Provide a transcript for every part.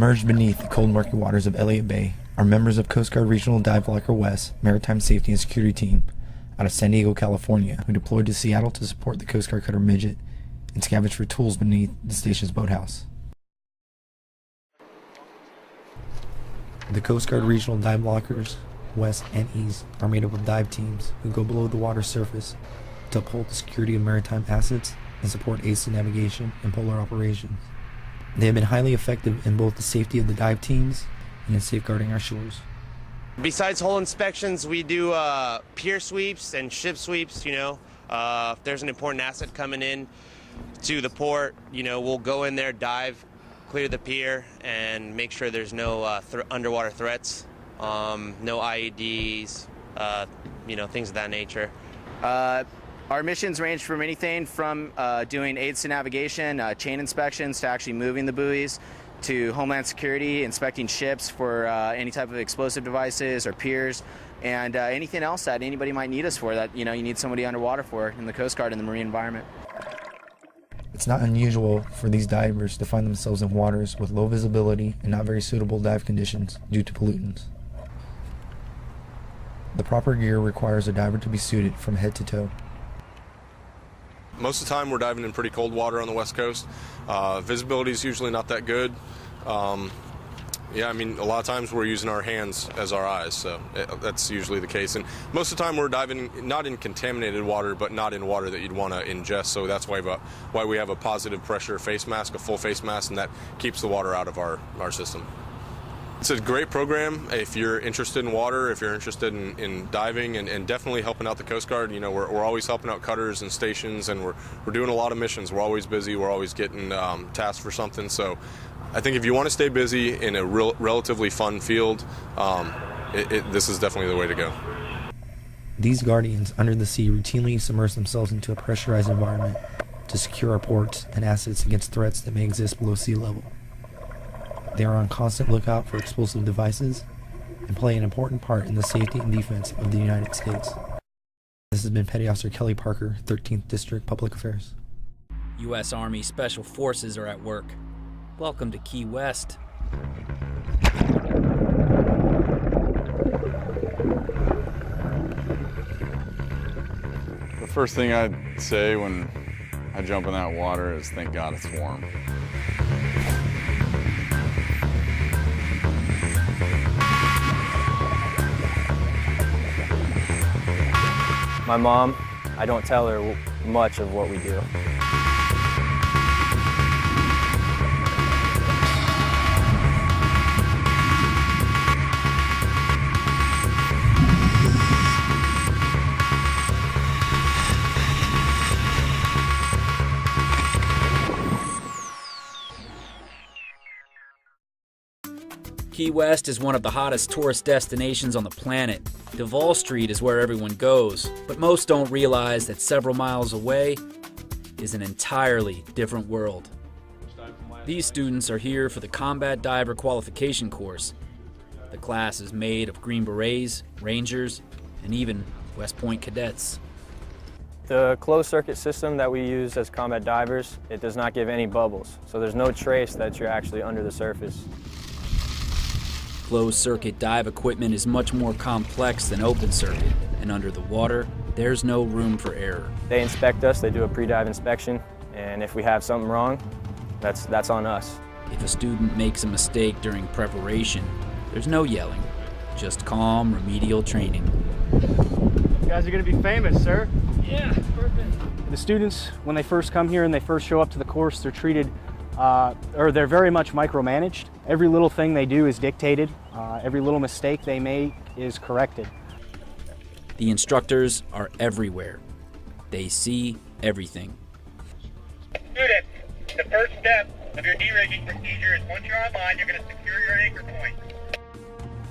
Submerged beneath the cold murky waters of Elliott Bay are members of Coast Guard Regional Dive Locker West Maritime Safety and Security Team out of San Diego, California, who deployed to Seattle to support the Coast Guard cutter Midget and scavenge for tools beneath the station's boathouse. The Coast Guard Regional Dive Lockers, West and East, are made up of dive teams who go below the water surface to uphold the security of maritime assets and support aids to navigation and polar operations. They have been highly effective in both the safety of the dive teams and in safeguarding our shores. Besides hull inspections, we do pier sweeps and ship sweeps. If there's an important asset coming in to the port, we'll go in there, dive, clear the pier, and make sure there's no underwater threats, no IEDs, things of that nature. Our missions range from anything from doing aids to navigation, chain inspections, to actually moving the buoys, to Homeland Security, inspecting ships for any type of explosive devices or piers, and anything else that anybody might need us for that you need somebody underwater for in the Coast Guard and the marine environment. It's not unusual for these divers to find themselves in waters with low visibility and not very suitable dive conditions due to pollutants. The proper gear requires a diver to be suited from head to toe. Most of the time we're diving in pretty cold water on the West Coast. Visibility is usually not that good. A lot of times we're using our hands as our eyes, so that's usually the case. And most of the time we're diving not in contaminated water, but not in water that you'd want to ingest, so that's why we have a positive pressure face mask, a full face mask, and that keeps the water out of our system. It's a great program if you're interested in water, if you're interested in diving, and definitely helping out the Coast Guard. We're always helping out cutters and stations, and we're doing a lot of missions. We're always busy. We're always getting tasked for something. So I think if you want to stay busy in a relatively fun field, this is definitely the way to go. These guardians under the sea routinely submerge themselves into a pressurized environment to secure our ports and assets against threats that may exist below sea level. They are on constant lookout for explosive devices and play an important part in the safety and defense of the United States. This has been Petty Officer Kelly Parker, 13th District Public Affairs. U.S. Army Special Forces are at work. Welcome to Key West. The first thing I'd say when I jump in that water is thank God it's warm. My mom, I don't tell her much of what we do. Key West is one of the hottest tourist destinations on the planet. Duval Street is where everyone goes, but most don't realize that several miles away is an entirely different world. These students are here for the Combat Diver Qualification course. The class is made of Green Berets, Rangers, and even West Point cadets. The closed circuit system that we use as combat divers, it does not give any bubbles, so there's no trace that you're actually under the surface. Closed circuit dive equipment is much more complex than open circuit, and under the water, there's no room for error. They inspect us, they do a pre-dive inspection, and if we have something wrong, That's on us. If a student makes a mistake during preparation, there's no yelling, just calm, remedial training. You guys are going to be famous, sir. Yeah, perfect. The students, when they first come here and they first show up to the course, they're treated, or they're very much micromanaged. Every little thing they do is dictated. Every little mistake they make is corrected. The instructors are everywhere. They see everything. Students, the first step of your derigging procedure is once you're online, you're going to secure your anchor point.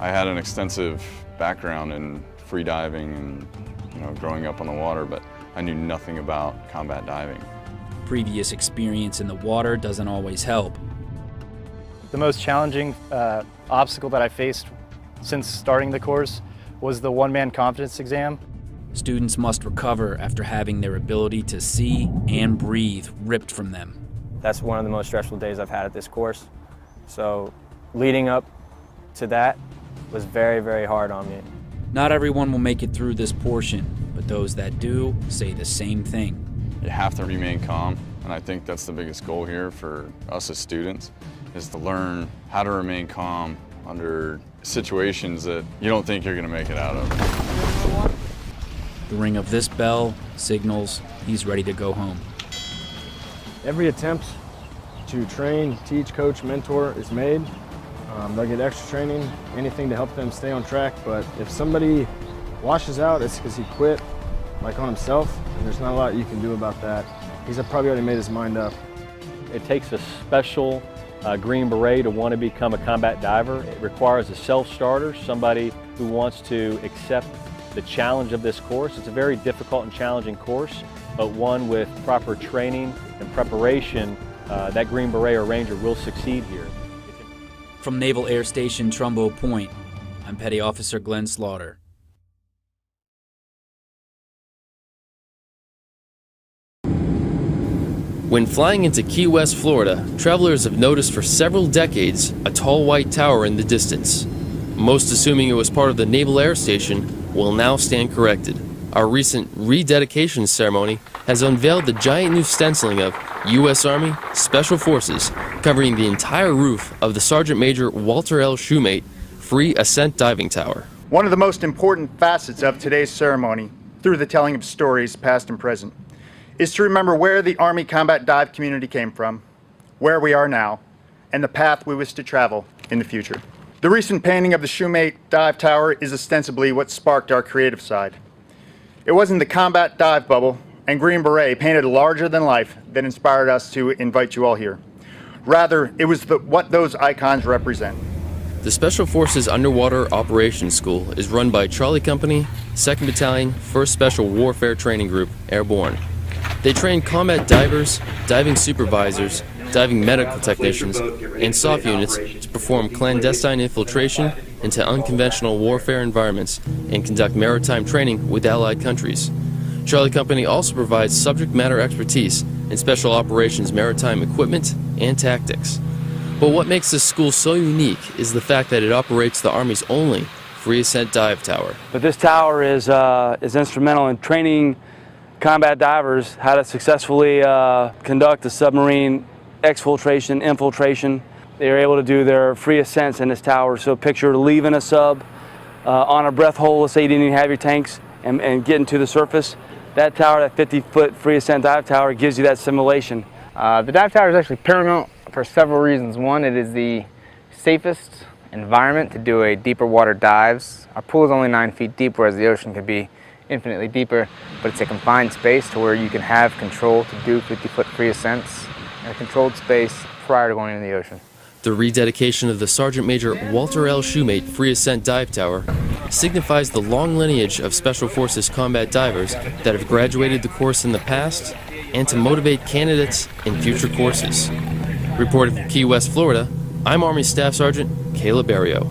I had an extensive background in free diving and growing up on the water, but I knew nothing about combat diving. Previous experience in the water doesn't always help. The most challenging obstacle that I faced since starting the course was the one-man confidence exam. Students must recover after having their ability to see and breathe ripped from them. That's one of the most stressful days I've had at this course. So leading up to that was very, very hard on me. Not everyone will make it through this portion, but those that do say the same thing. You have to remain calm, and I think that's the biggest goal here for us as students, is to learn how to remain calm under situations that you don't think you're going to make it out of. The ring of this bell signals he's ready to go home. Every attempt to train, teach, coach, mentor is made. They'll get extra training, anything to help them stay on track, but if somebody washes out, it's because he quit, like on himself, and there's not a lot you can do about that. He's probably already made his mind up. It takes a special Green Beret to want to become a combat diver. It requires a self-starter, somebody who wants to accept the challenge of this course. It's a very difficult and challenging course, but one with proper training and preparation, that Green Beret or Ranger will succeed here. From Naval Air Station Trumbo Point, I'm Petty Officer Glenn Slaughter. When flying into Key West, Florida, travelers have noticed for several decades a tall white tower in the distance. Most assuming it was part of the Naval Air Station will now stand corrected. Our recent rededication ceremony has unveiled the giant new stenciling of U.S. Army Special Forces covering the entire roof of the Sergeant Major Walter L. Shoemate Free Ascent Diving Tower. One of the most important facets of today's ceremony, through the telling of stories past and present, is to remember where the Army combat dive community came from, where we are now, and the path we wish to travel in the future. The recent painting of the Shoemate Dive Tower is ostensibly what sparked our creative side. It wasn't the combat dive bubble and Green Beret painted larger than life that inspired us to invite you all here. Rather, it was what those icons represent. The Special Forces Underwater Operations School is run by Charlie Company, 2nd Battalion, 1st Special Warfare Training Group, Airborne. They train combat divers, diving supervisors, diving medical technicians, and SOF units to perform clandestine infiltration into unconventional warfare environments and conduct maritime training with allied countries. Charlie Company also provides subject matter expertise in special operations maritime equipment and tactics. But what makes this school so unique is the fact that it operates the Army's only free ascent dive tower. But this tower is instrumental in training combat divers how to successfully conduct a submarine exfiltration, infiltration. They're able to do their free ascents in this tower. So picture leaving a sub on a breath hole, let's say you didn't even have your tanks, and getting to the surface. That tower, that 50-foot free ascent dive tower, gives you that simulation. The dive tower is actually paramount for several reasons. One, it is the safest environment to do a deeper water dives. Our pool is only 9 feet deep, whereas the ocean could be infinitely deeper, but it's a confined space to where you can have control to do 50-foot free ascents in a controlled space prior to going into the ocean. The rededication of the Sergeant Major Walter L. Shoemate Free Ascent Dive Tower signifies the long lineage of Special Forces combat divers that have graduated the course in the past and to motivate candidates in future courses. Reporting from Key West, Florida, I'm Army Staff Sergeant Caleb Barrio.